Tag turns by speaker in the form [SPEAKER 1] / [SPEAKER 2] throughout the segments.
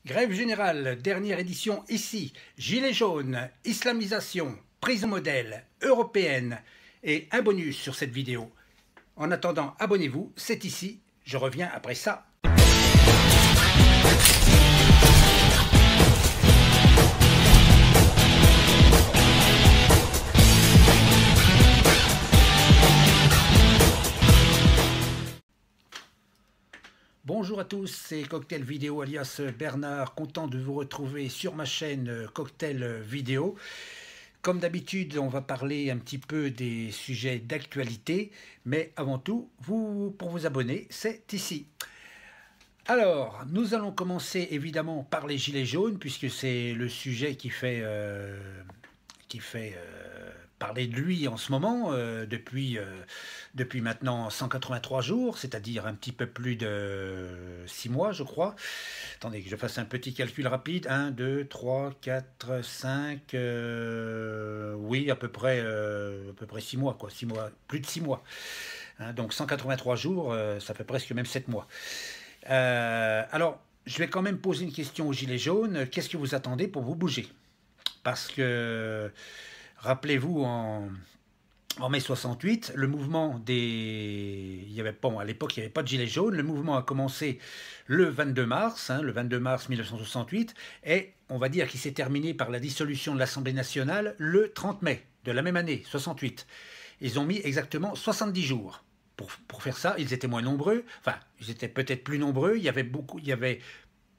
[SPEAKER 1] Grève générale, dernière édition ici. Gilets jaunes, islamisation, prison modèle, européenne et un bonus sur cette vidéo. En attendant, abonnez-vous, c'est ici. Je reviens après ça. Bonjour à tous, c'est Cocktail Vidéo alias Bernard, content de vous retrouver sur ma chaîne Cocktail Vidéo. Comme d'habitude, on va parler un petit peu des sujets d'actualité, mais avant tout, pour vous abonner, c'est ici. Alors, nous allons commencer évidemment par les gilets jaunes, puisque c'est le sujet qui fait parler de lui en ce moment, depuis maintenant 183 jours, c'est-à-dire un petit peu plus de 6 mois, je crois. Attendez que je fasse un petit calcul rapide. 1, 2, 3, 4, 5, oui, à peu près 6 mois, quoi. 6 mois, plus de 6 mois. Donc 183 jours, ça fait presque même 7 mois. Alors, je vais quand même poser une question aux gilets jaunes. Qu'est-ce que vous attendez pour vous bouger? Parce que, rappelez-vous, en mai 68, le mouvement à l'époque, il n'y avait pas de gilets jaunes. Le mouvement a commencé le 22 mars, le 22 mars 1968, et on va dire qu'il s'est terminé par la dissolution de l'Assemblée nationale le 30 mai de la même année, 68. Ils ont mis exactement 70 jours. Pour faire ça, ils étaient moins nombreux, enfin, ils étaient peut-être plus nombreux, il y avait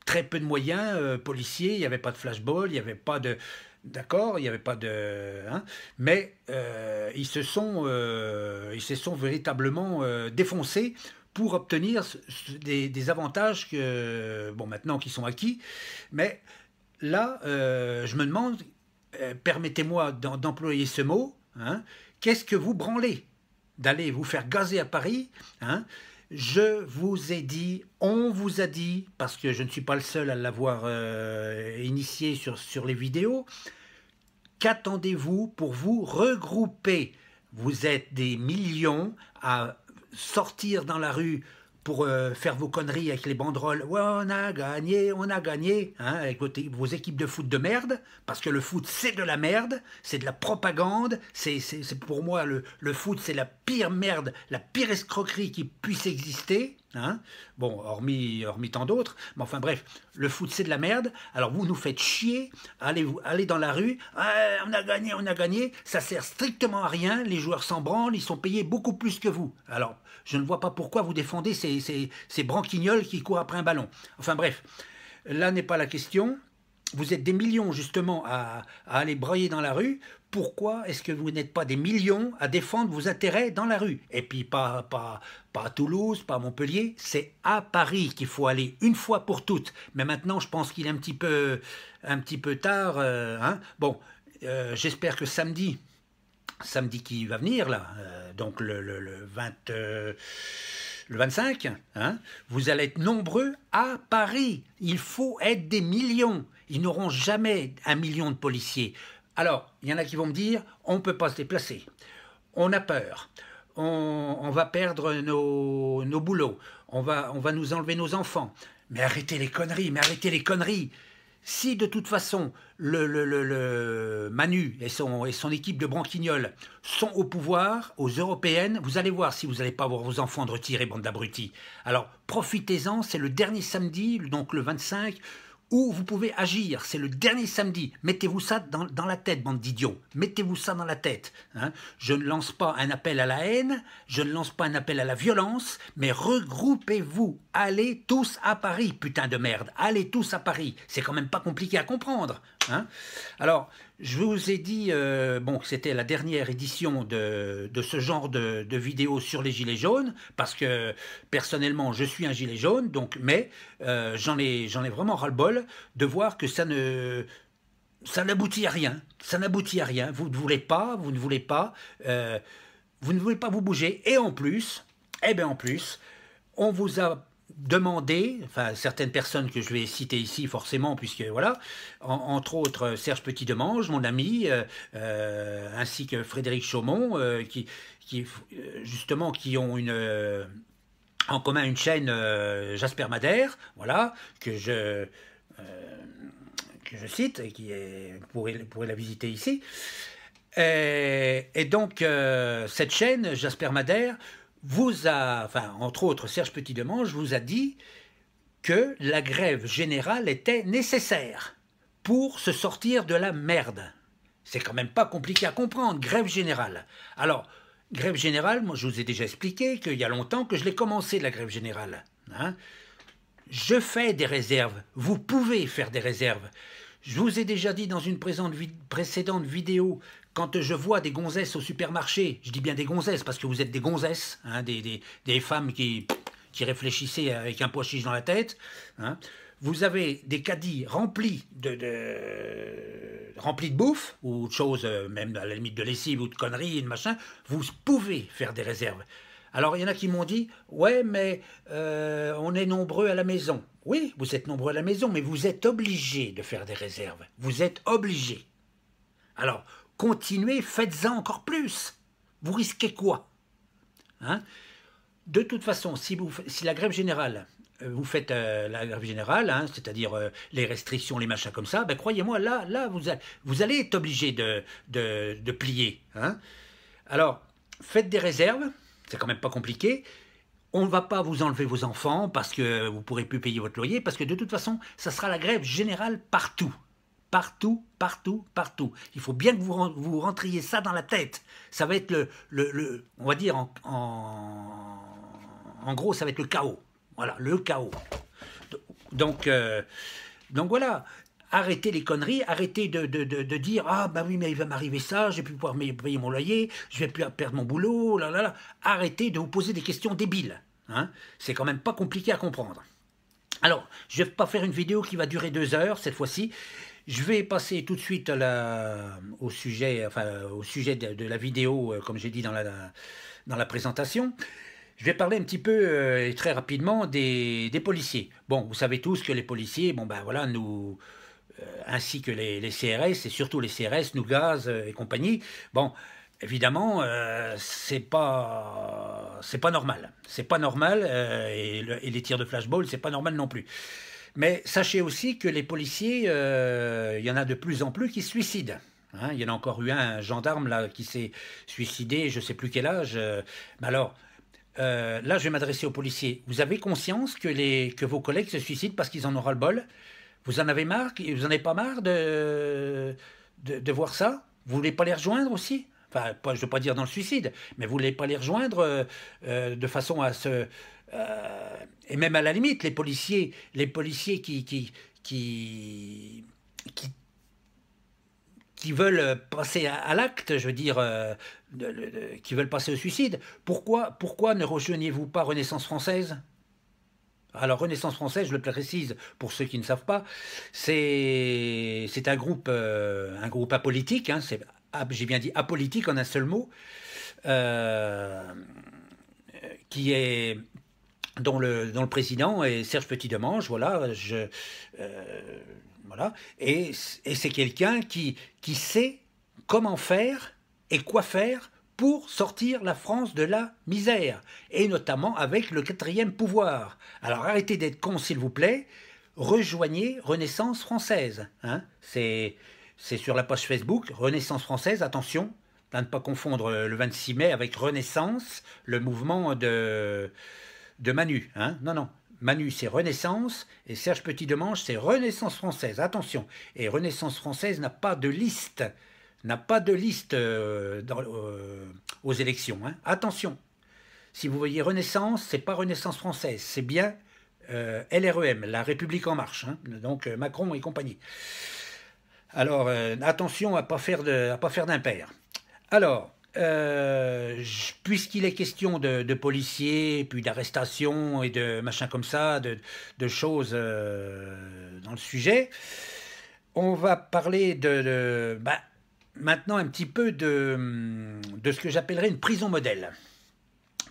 [SPEAKER 1] très peu de moyens policiers, il n'y avait pas de flashball, il n'y avait pas de... D'accord, il n'y avait pas de... mais ils se sont véritablement défoncés pour obtenir des avantages maintenant qui sont acquis. Mais là, je me demande, permettez-moi d'employer ce mot, qu'est-ce que vous branlez d'aller vous faire gazer à Paris, Je vous ai dit, on vous a dit, parce que je ne suis pas le seul à l'avoir initié sur les vidéos, qu'attendez-vous pour vous regrouper? Vous êtes des millions à sortir dans la rue pour faire vos conneries avec les banderoles. Ouais, on a gagné, avec vos équipes de foot de merde, parce que le foot c'est de la merde, c'est de la propagande, c'est pour moi le foot c'est la pire merde, la pire escroquerie qui puisse exister. Bon, hormis tant d'autres, mais enfin bref, le foot c'est de la merde, alors vous nous faites chier, allez dans la rue, on a gagné, ça sert strictement à rien, les joueurs s'en branlent, ils sont payés beaucoup plus que vous. Alors, je ne vois pas pourquoi vous défendez ces branquignoles qui courent après un ballon. Enfin bref, là n'est pas la question. Vous êtes des millions justement à aller brailler dans la rue. Pourquoi est-ce que vous n'êtes pas des millions à défendre vos intérêts dans la rue? Et puis pas à Toulouse, pas à Montpellier, c'est à Paris qu'il faut aller une fois pour toutes. Mais maintenant, je pense qu'il est un petit peu tard. Bon, j'espère que samedi qui va venir là, donc le 25, vous allez être nombreux à Paris. Il faut être des millions. Ils n'auront jamais 1 million de policiers. Alors, il y en a qui vont me dire, on ne peut pas se déplacer. On a peur. On va perdre nos boulots. On va nous enlever nos enfants. Mais arrêtez les conneries, Si de toute façon, le Manu et son équipe de branquignoles sont au pouvoir, aux européennes, vous allez voir si vous n'allez pas voir vos enfants de retirer, bande d'abrutis. Alors, profitez-en, c'est le dernier samedi, donc le 25, où vous pouvez agir. C'est le dernier samedi. Mettez-vous ça dans la tête, bande d'idiots. Mettez-vous ça dans la tête. Je ne lance pas un appel à la haine, je ne lance pas un appel à la violence, mais regroupez-vous. Allez tous à Paris, putain de merde. Allez tous à Paris. C'est quand même pas compliqué à comprendre. Alors, je vous ai dit que c'était la dernière édition de ce genre de vidéo sur les gilets jaunes, parce que personnellement, je suis un gilet jaune, mais j'en ai vraiment ras-le-bol de voir que ça n'aboutit à rien. Ça n'aboutit à rien. Vous ne voulez pas vous bouger. Et en plus, on vous a demandé, enfin certaines personnes que je vais citer ici forcément, puisque voilà, entre autres Serge Petit-Demange, mon ami, ainsi que Frédéric Chaumont, qui justement qui ont en commun une chaîne Jasper Madère, voilà, que je que je cite, et qui est, vous pourrez la visiter ici. Et donc, cette chaîne, Jasper Madère, vous a, enfin, entre autres, Serge Petit-Demange vous a dit que la grève générale était nécessaire pour se sortir de la merde. C'est quand même pas compliqué à comprendre, grève générale. Alors, grève générale, moi je vous ai déjà expliqué qu'il y a longtemps que je l'ai commencé, la grève générale. Hein. Je fais des réserves, vous pouvez faire des réserves. Je vous ai déjà dit dans une précédente vidéo, quand je vois des gonzesses au supermarché, je dis bien des gonzesses parce que vous êtes des gonzesses, hein, des femmes qui réfléchissaient avec un pois chiche dans la tête, hein. Vous avez des caddies remplis remplis de bouffe, ou de choses, même à la limite de lessive ou de conneries, de machin, vous pouvez faire des réserves. Alors, il y en a qui m'ont dit, ouais, mais on est nombreux à la maison. Oui, vous êtes nombreux à la maison, mais vous êtes obligés de faire des réserves. Vous êtes obligés. Alors, continuez, faites-en encore plus. Vous risquez quoi, hein? De toute façon, si la grève générale, vous faites la grève générale, hein, c'est-à-dire les restrictions, les machins comme ça, ben, croyez-moi, là vous allez être obligé de plier. Hein. Alors, faites des réserves, c'est quand même pas compliqué. On ne va pas vous enlever vos enfants parce que vous ne pourrez plus payer votre loyer, parce que de toute façon, ça sera la grève générale partout. Partout, partout, partout. Il faut bien que vous rentriez ça dans la tête. Ça va être on va dire en gros, ça va être le chaos. Voilà, le chaos. Donc voilà, arrêtez les conneries, arrêtez de dire « Ah, bah oui, mais il va m'arriver ça, je vais plus pouvoir payer mon loyer, je vais plus perdre mon boulot, là, là, là. » Arrêtez de vous poser des questions débiles. Hein. C'est quand même pas compliqué à comprendre. Alors, je ne vais pas faire une vidéo qui va durer 2 heures, cette fois-ci. Je vais passer tout de suite au sujet de la vidéo, comme j'ai dit dans la présentation. Je vais parler un petit peu et très rapidement des policiers. Bon, vous savez tous que les policiers, bon ben voilà, nous, ainsi que les CRS, et surtout les CRS, nous gazent et compagnie, bon, évidemment, c'est pas normal. C'est pas normal, et les tirs de flashball, c'est pas normal non plus. Mais sachez aussi que les policiers, il y en a de plus en plus qui se suicident. Hein, il y en a encore eu un gendarme là, qui s'est suicidé, je ne sais plus quel âge. Mais alors, là, je vais m'adresser aux policiers. Vous avez conscience que vos collègues se suicident parce qu'ils en ont ras-le-bol? Vous en avez marre? Vous n'en avez pas marre de voir ça? Vous voulez pas les rejoindre aussi? Enfin, je ne veux pas dire dans le suicide, mais vous voulez pas les rejoindre de façon à se... et même à la limite, les policiers qui veulent passer à l'acte, je veux dire, qui veulent passer au suicide, pourquoi ne rejoignez-vous pas Renaissance française? Alors, Renaissance française, je le précise pour ceux qui ne savent pas, c'est un groupe apolitique, hein, j'ai bien dit apolitique en un seul mot, qui est... dont le président est Serge Petit-Demange, voilà, voilà, et c'est quelqu'un qui sait comment faire et quoi faire pour sortir la France de la misère, et notamment avec le 4e pouvoir. Alors arrêtez d'être cons, s'il vous plaît, rejoignez Renaissance française. Hein. C'est sur la page Facebook, Renaissance française, attention, à ne pas confondre le 26 mai avec Renaissance, le mouvement de Manu. Hein. Non, non. Manu, c'est Renaissance, et Serge Petit-Demange, c'est Renaissance française. Attention. Et Renaissance française n'a pas de liste, aux élections. Hein. Attention. Si vous voyez Renaissance, c'est pas Renaissance française, c'est bien LREM, La République En Marche. Hein. Donc Macron et compagnie. Alors, attention à ne pas faire d'impair. Alors, puisqu'il est question de policiers, puis d'arrestations et de machins comme ça, de choses dans le sujet, on va parler maintenant un petit peu de ce que j'appellerais une prison modèle.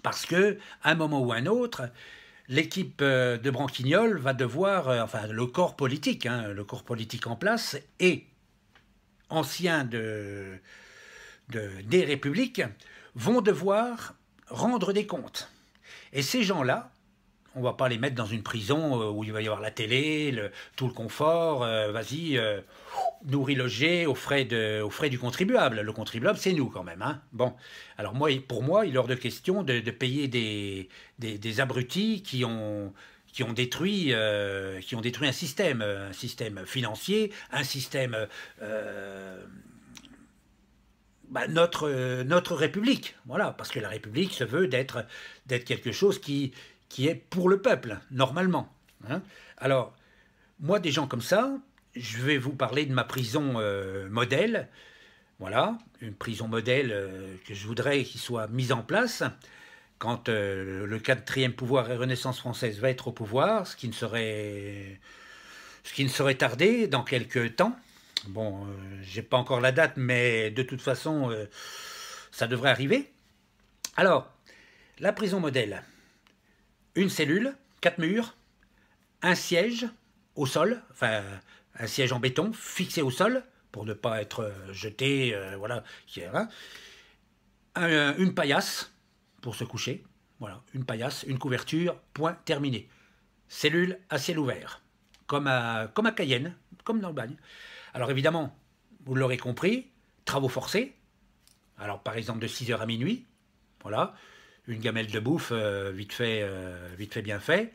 [SPEAKER 1] Parce que, à un moment ou à un autre, l'équipe de Branquignol va devoir, enfin le corps politique en place, et ancien des Républiques, vont devoir rendre des comptes. Et ces gens-là, on va pas les mettre dans une prison où il va y avoir la télé, tout le confort, vas-y, nourri, logé aux frais du contribuable. Le contribuable, c'est nous quand même. Hein. Bon, alors moi, pour moi, il est hors de question de payer des abrutis qui ont détruit un système financier, un système notre République, voilà, parce que la République se veut d'être quelque chose qui est pour le peuple, normalement. Hein. Alors, moi, des gens comme ça, je vais vous parler de ma prison modèle, voilà, une prison modèle que je voudrais qu'il soit mise en place quand le quatrième pouvoir et Renaissance française va être au pouvoir, ce qui ne serait tardé dans quelques temps. Bon, j'ai pas encore la date, mais de toute façon, ça devrait arriver. Alors, la prison modèle, une cellule, 4 murs, un siège au sol, enfin un siège en béton fixé au sol pour ne pas être jeté, voilà, une paillasse pour se coucher, voilà, une paillasse, une couverture, point, terminé. Cellule à ciel ouvert, comme à Cayenne, comme dans le bagne. Alors évidemment, vous l'aurez compris, travaux forcés, alors par exemple de 6 h à minuit, voilà, une gamelle de bouffe vite fait bien fait,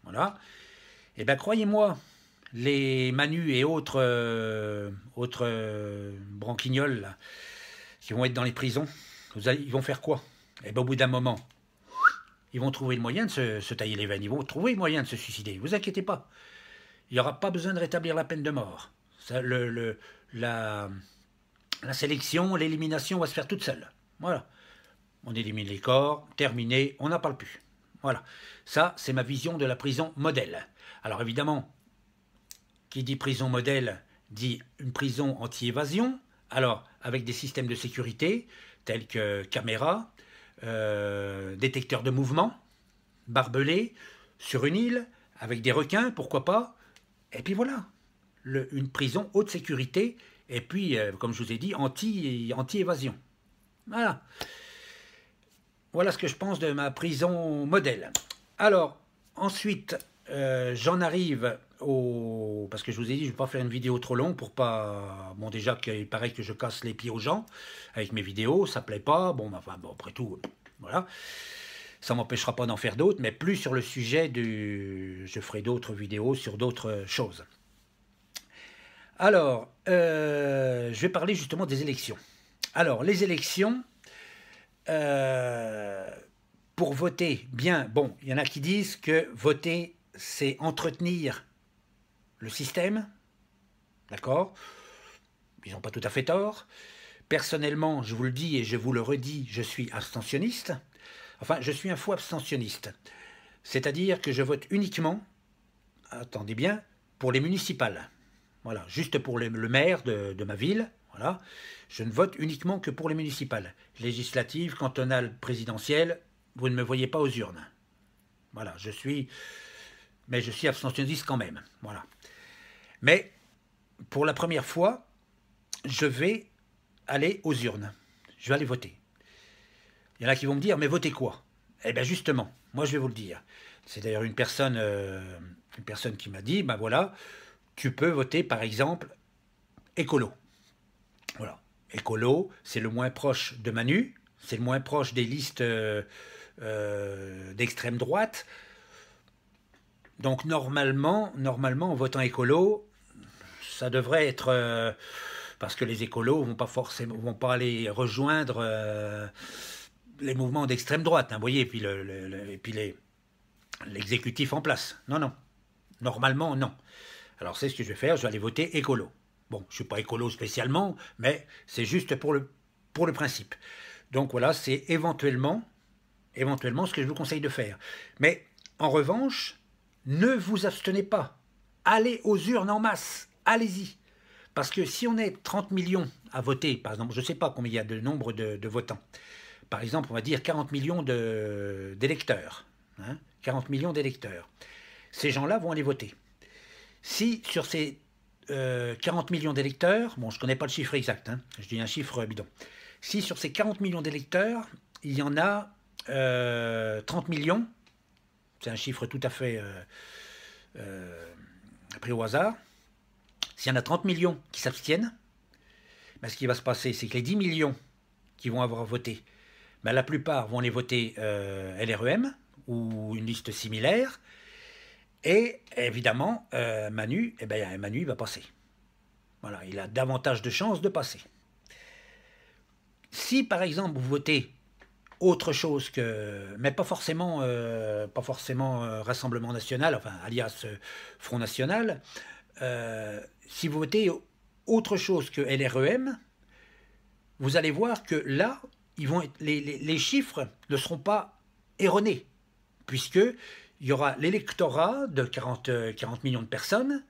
[SPEAKER 1] voilà. Et bien croyez-moi, les manus et autres branquignoles là, qui vont être dans les prisons, ils vont faire quoi? Et bien au bout d'un moment, ils vont trouver le moyen de se tailler les veines, ils vont trouver le moyen de se suicider, ne vous inquiétez pas. Il n'y aura pas besoin de rétablir la peine de mort. Ça, la sélection, l'élimination va se faire toute seule. Voilà. On élimine les corps, terminé, on n'en parle plus. Voilà. Ça, c'est ma vision de la prison modèle. Alors évidemment, qui dit prison modèle dit une prison anti-évasion. Alors, avec des systèmes de sécurité tels que caméras, détecteurs de mouvement, barbelés, sur une île, avec des requins, pourquoi pas. Et puis voilà. Une prison haute sécurité, et puis, comme je vous ai dit, anti-évasion. Voilà. Voilà ce que je pense de ma prison modèle. Alors, ensuite, j'en arrive au... Parce que je vous ai dit, je ne vais pas faire une vidéo trop longue pour pas... Bon, déjà, qu'il paraît que je casse les pieds aux gens avec mes vidéos, ça ne plaît pas. Bon, enfin, bon, après tout, voilà. Ça ne m'empêchera pas d'en faire d'autres, mais plus sur le sujet du... Je ferai d'autres vidéos sur d'autres choses. Alors, je vais parler justement des élections. Alors, les élections, pour voter bien, bon, il y en a qui disent que voter, c'est entretenir le système, d'accord? Ils n'ont pas tout à fait tort. Personnellement, je vous le dis et je vous le redis, je suis abstentionniste. Enfin, je suis un faux abstentionniste. C'est-à-dire que je vote uniquement, attendez bien, pour les municipales. Voilà, juste pour le maire de ma ville, voilà. Je ne vote uniquement que pour les municipales. Législatives, cantonales, présidentielles, vous ne me voyez pas aux urnes. Voilà, mais je suis abstentionniste quand même, voilà. Mais, pour la première fois, je vais aller aux urnes. Je vais aller voter. Il y en a qui vont me dire, mais votez quoi? Eh bien justement, moi je vais vous le dire. C'est d'ailleurs une personne qui m'a dit, ben voilà, tu peux voter par exemple écolo. Voilà. Écolo, c'est le moins proche de Manu, c'est le moins proche des listes d'extrême droite. Donc normalement, en votant écolo, ça devrait être... parce que les écolos vont pas aller rejoindre les mouvements d'extrême droite, hein, vous voyez, et puis l'exécutif en place. Non, non. Normalement, non. Alors c'est ce que je vais faire, je vais aller voter écolo. Bon, je ne suis pas écolo spécialement, mais c'est juste pour le principe. Donc voilà, c'est éventuellement ce que je vous conseille de faire. Mais en revanche, ne vous abstenez pas. Allez aux urnes en masse, allez-y. Parce que si on est 30 millions à voter, par exemple, je ne sais pas combien il y a de nombre de votants. Par exemple, on va dire 40 millions d'électeurs. Hein, 40 millions d'électeurs. Ces gens-là vont aller voter. Si sur ces 40 millions d'électeurs, bon, je ne connais pas le chiffre exact, hein, je dis un chiffre bidon. Si sur ces 40 millions d'électeurs, il y en a 30 millions c'est un chiffre tout à fait pris au hasard, s'il y en a 30 millions qui s'abstiennent, ben, ce qui va se passer, c'est que les 10 millions qui vont avoir voté, ben, la plupart vont les voter LREM ou une liste similaire, et évidemment, Manu, eh ben, Manu il va passer. Voilà, il a davantage de chances de passer. Si par exemple vous votez autre chose que, mais pas forcément Rassemblement National, enfin alias Front National, si vous votez autre chose que LREM, vous allez voir que là, les chiffres ne seront pas erronés, puisque il y aura l'électorat de 40 millions de personnes,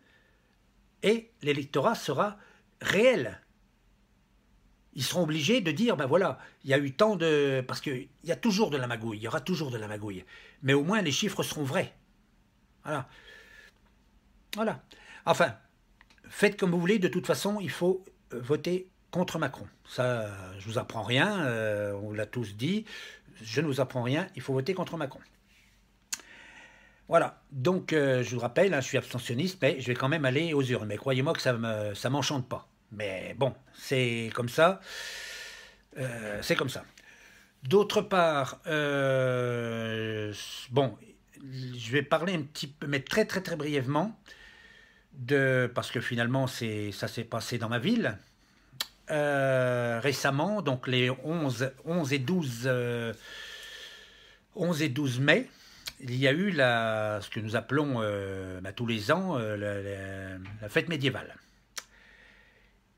[SPEAKER 1] et l'électorat sera réel. Ils seront obligés de dire, ben voilà, il y a eu tant de... Parce qu'il y a toujours de la magouille, il y aura toujours de la magouille. Mais au moins, les chiffres seront vrais. Voilà. Voilà. Enfin, faites comme vous voulez, de toute façon, il faut voter contre Macron. Ça, je vous apprends rien, on l'a tous dit, je ne vous apprends rien, il faut voter contre Macron. Voilà, donc je vous rappelle, hein, je suis abstentionniste, mais je vais quand même aller aux urnes. Mais croyez-moi que ça ne m'enchante pas. Mais bon, c'est comme ça. C'est comme ça. D'autre part, bon, je vais parler un petit peu, mais très très très brièvement, parce que finalement ça s'est passé dans ma ville. Récemment, donc les 11 et 12 mai, il y a eu ce que nous appelons tous les ans la fête médiévale.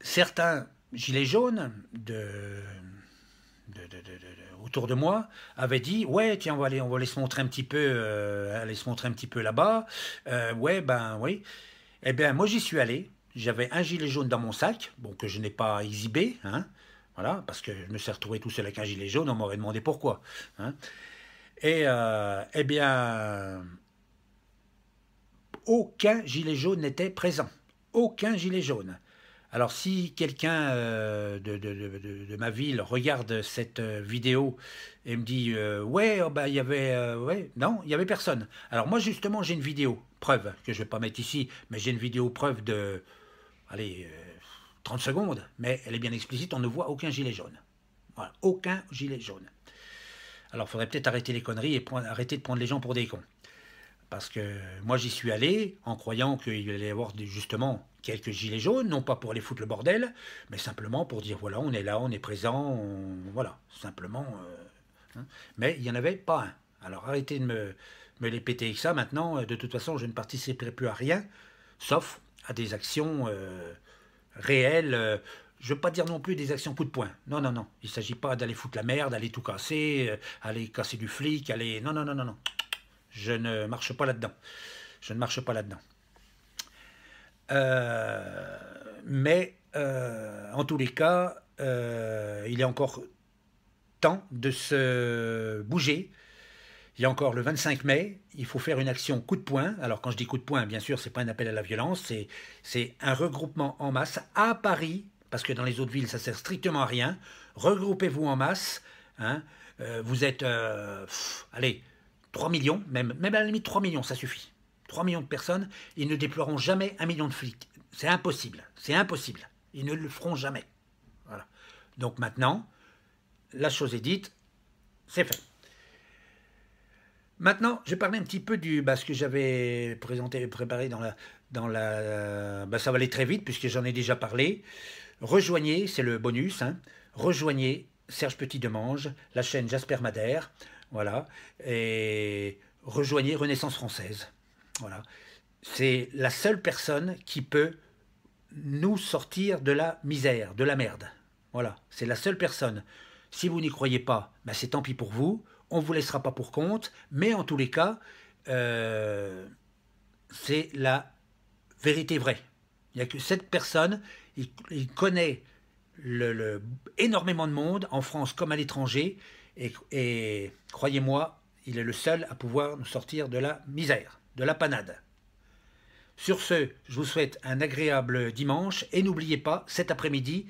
[SPEAKER 1] Certains gilets jaunes autour de moi avaient dit ouais tiens on va aller se montrer un petit peu là-bas, ouais ben oui, eh bien moi j'y suis allé, j'avais un gilet jaune dans mon sac, bon que je n'ai pas exhibé, hein, voilà, parce que je me suis retrouvé tout seul avec un gilet jaune, on m'aurait demandé pourquoi, hein. Et eh bien, aucun gilet jaune n'était présent. Aucun gilet jaune. Alors si quelqu'un de ma ville regarde cette vidéo et me dit ouais, oh, bah, il y avait... ouais, non, il n'y avait personne. Alors moi justement j'ai une vidéo, preuve, que je ne vais pas mettre ici, mais j'ai une vidéo preuve de... Allez, 30 secondes, mais elle est bien explicite, on ne voit aucun gilet jaune. Voilà, aucun gilet jaune. Alors, il faudrait peut-être arrêter les conneries et arrêter de prendre les gens pour des cons. Parce que moi, j'y suis allé en croyant qu'il allait y avoir justement quelques gilets jaunes, non pas pour aller foutre le bordel, mais simplement pour dire, voilà, on est là, on est présent, voilà, simplement. Hein. Mais il n'y en avait pas un. Alors, arrêtez de me les péter avec ça. Maintenant, de toute façon, je ne participerai plus à rien, sauf à des actions réelles. Je ne veux pas dire non plus des actions coup de poing. Non, non, non. Il ne s'agit pas d'aller foutre la merde, d'aller tout casser, aller casser du flic, aller... Non, non, non, non, non. Je ne marche pas là-dedans. Je ne marche pas là-dedans. Mais, en tous les cas, il est encore temps de se bouger. Il y a encore le 25 mai, il faut faire une action coup de poing. Alors quand je dis coup de poing, bien sûr, ce n'est pas un appel à la violence, c'est un regroupement en masse à Paris, parce que dans les autres villes, ça sert strictement à rien. Regroupez-vous en masse. Hein. Vous êtes, allez, 3 millions, même à la limite 3 millions, ça suffit. 3 millions de personnes, ils ne déploieront jamais 1 million de flics. C'est impossible, c'est impossible. Ils ne le feront jamais. Voilà. Donc maintenant, la chose est dite, c'est fait. Maintenant, je vais parler un petit peu ce que j'avais préparé dans la ça va aller très vite puisque j'en ai déjà parlé. Rejoignez, c'est le bonus, hein, rejoignez Serge Petit-Demange, la chaîne Jasper Madère, voilà, et rejoignez Renaissance Française, voilà. C'est la seule personne qui peut nous sortir de la misère, de la merde, voilà, c'est la seule personne. Si vous n'y croyez pas, ben c'est tant pis pour vous, on ne vous laissera pas pour compte, mais en tous les cas, c'est la vérité vraie. Il n'y a que cette personne, il connaît énormément de monde, en France comme à l'étranger, et croyez-moi, il est le seul à pouvoir nous sortir de la misère, de la panade. Sur ce, je vous souhaite un agréable dimanche, et n'oubliez pas, cet après-midi,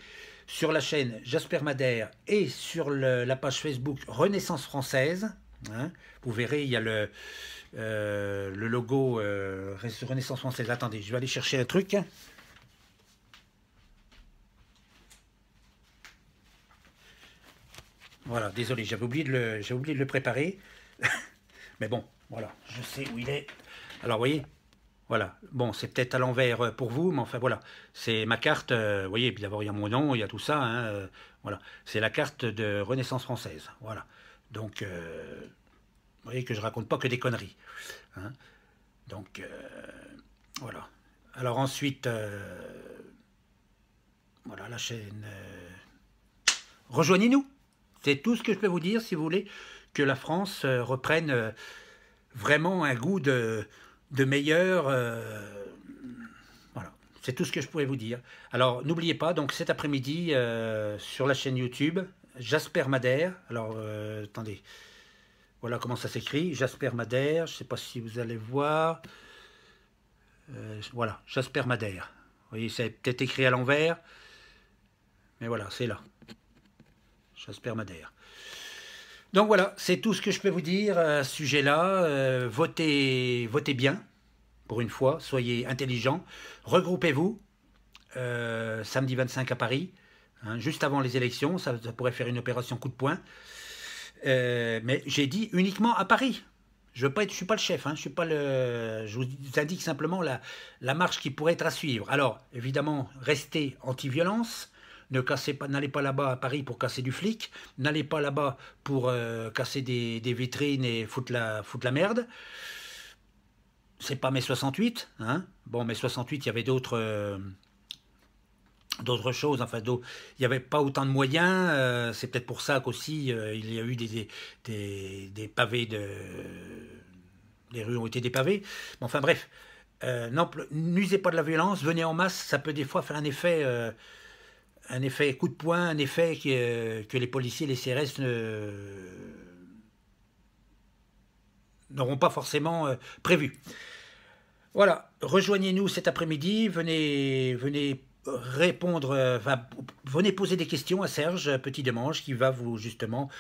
[SPEAKER 1] sur la chaîne Jasper Madère et sur la page Facebook Renaissance Française, hein, vous verrez, il y a le logo Renaissance française. Attendez, je vais aller chercher un truc. Voilà, désolé, j'avais oublié de le préparer. Mais bon, voilà, je sais où il est. Alors, vous voyez, voilà. Bon, c'est peut-être à l'envers pour vous, mais enfin, voilà. C'est ma carte, vous voyez, puis d'abord, il y a mon nom, il y a tout ça, hein, voilà. C'est la carte de Renaissance française, voilà. Donc, vous voyez que je raconte pas que des conneries, hein. Donc, voilà. Alors ensuite, voilà, la chaîne... rejoignez-nous. C'est tout ce que je peux vous dire, si vous voulez, que la France reprenne vraiment un goût de meilleur. Voilà, c'est tout ce que je pourrais vous dire. Alors, n'oubliez pas, donc cet après-midi, sur la chaîne YouTube, Jasper Madère. Alors, attendez, voilà comment ça s'écrit, Jasper Madère. Je ne sais pas si vous allez voir. Voilà, Jasper Madère. Vous voyez, c'est peut-être écrit à l'envers, mais voilà, c'est là. Jasper Madère. Donc voilà, c'est tout ce que je peux vous dire à ce sujet-là. Votez bien, pour une fois, soyez intelligents. Regroupez-vous, samedi 25 à Paris, hein, juste avant les élections, ça pourrait faire une opération coup de poing. Mais j'ai dit uniquement à Paris. Je ne suis pas le chef, hein, je vous indique simplement la marche qui pourrait être à suivre. Alors, évidemment, restez anti-violence. N'allez pas là-bas à Paris pour casser du flic. N'allez pas là-bas pour casser des vitrines et foutre la merde. C'est pas mai 68. Hein. Bon, mai 68, il y avait d'autres choses. Enfin, il n'y avait pas autant de moyens. C'est peut-être pour ça qu'aussi il y a eu des pavés les rues ont été dépavées. Bon, enfin, bref. N'usez pas de la violence. Venez en masse. Ça peut des fois faire un effet coup de poing, un effet que les policiers, les CRS n'auront pas forcément prévu. Voilà, rejoignez-nous cet après-midi, venez répondre, venez poser des questions à Serge Petit-Demange qui va justement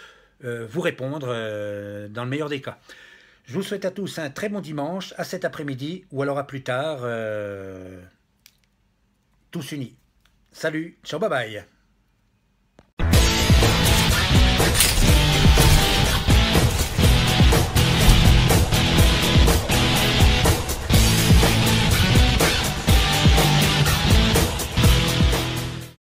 [SPEAKER 1] vous répondre dans le meilleur des cas. Je vous souhaite à tous un très bon dimanche, à cet après-midi ou alors à plus tard, tous unis. Salut, ciao, bye bye.